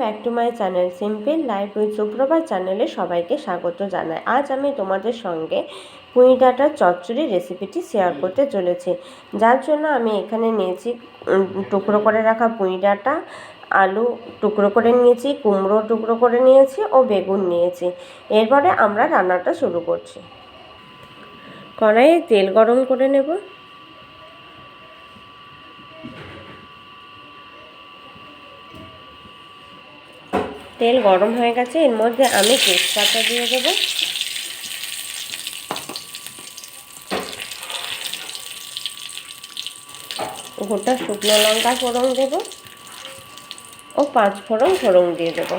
Back to my channel simple life with Suprabha চ্যানেলে সবাইকে স্বাগত জানাই। আজ আমি তোমাদের সঙ্গে পুঁই ডাঁটার চচ্চড়ি রেসিপিটি শেয়ার করতে চলেছি। যার জন্য আমি এখানে নিয়েছি টুকরো করে রাখা পুঁই ডাঁটা, আলু টুকরো করে নিয়েছি, কুমড়ো টুকরো করে নিয়েছি ও বেগুন নিয়েছি। এরপরে আমরা রান্নাটা শুরু করছি। কড়াইয়ে তেল গরম করে নেব। তেল গরম হয়ে গেছে, এর মধ্যে আমি তেজপাতা দিয়ে দেবো, গোটা শুকনো লঙ্কা ফোড়ন দেব ও 5 ফোড়ন দিয়ে দেব।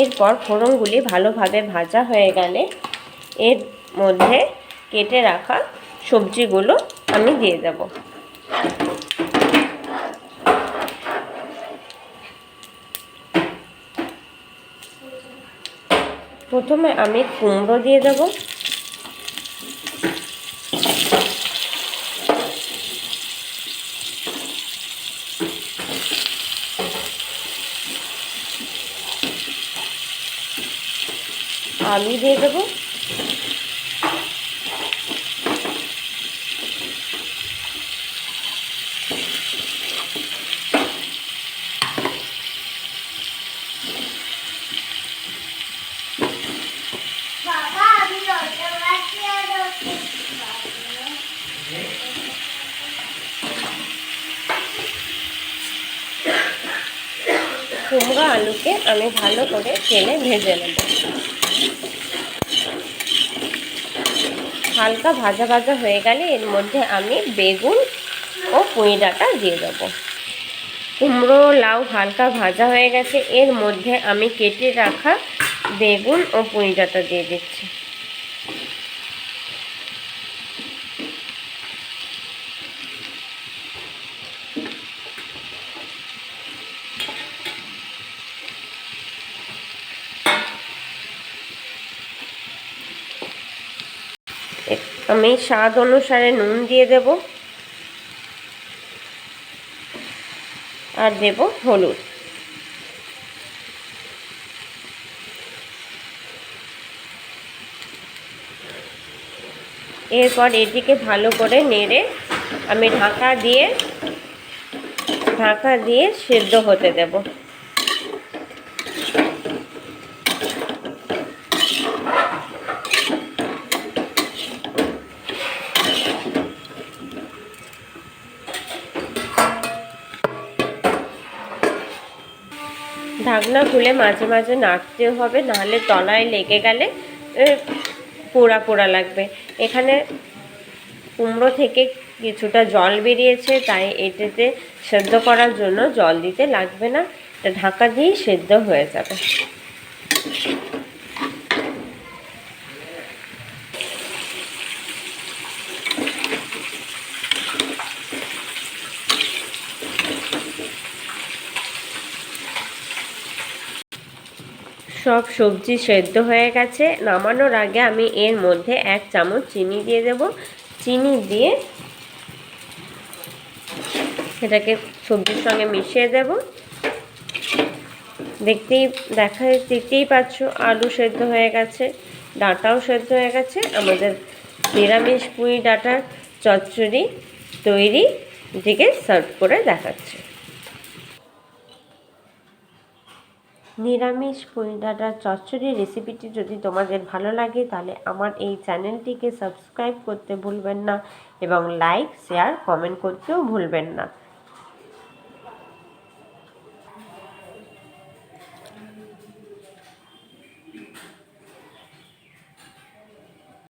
এরপর ফোড়নগুলি ভালোভাবে ভাজা হয়ে গেলে এর মধ্যে কেটে রাখা সবজিগুলো আমি দিয়ে দেব। প্রথমে আমি কুমড়ো দিয়ে দেব, আলু দিয়ে দেব, কুমড়ো আলুকে আমি ভালো করে তেলে ভেজে নেব। হালকা ভাজা ভাজা হয়ে গেলে এর মধ্যে আমি বেগুন ও পুঁই ডাঁটা দিয়ে দেব। কুমড়ো লাউ হালকা ভাজা হয়ে গেছে, এর মধ্যে আমি কেটে রাখা বেগুন ও পুঁই ডাঁটা দিয়ে দিচ্ছি। আমি স্বাদ অনুসারে নুন দিয়ে দেব আর দেব হলুদ। এরপর এটিকে ভালো করে নেড়ে আমি ঢাকা দিয়ে সেদ্ধ হতে দেব। ঢাকনা খুলে মাঝে মাঝে নাড়তে হবে, নাহলে তলায় লেগে গেলে পোড়া পোড়া লাগবে। এখানে কুমড়ো থেকে কিছুটা জল বেরিয়েছে, তাই এটাতে সেদ্ধ করার জন্য জল দিতে লাগবে না, ঢাকা দিয়েই সেদ্ধ হয়ে যাবে। সব সবজি সেদ্ধ হয়ে গেছে। নামানোর আগে আমি এর মধ্যে 1 চামচ চিনি দিয়ে দেব। চিনি দিয়ে সেটাকে সবজির সঙ্গে মিশিয়ে দেব। দেখতেই পাচ্ছ আলু সেদ্ধ হয়ে গেছে, ডাঁটাও সেদ্ধ হয়ে গেছে। আমাদের নিরামিষ পুঁই ডাঁটার চচ্চড়ি তৈরি, দিকে সার্ভ করে দেখাচ্ছে। নিরামিষ পুঁই ডাঁটার চচ্চড়ি রেসিপিটি যদি তোমাদের ভালো লাগে তাহলে আমার এই চ্যানেলটিকে সাবস্ক্রাইব করতে ভুলবেন না এবং লাইক, শেয়ার, কমেন্ট করতেও ভুলবেন না।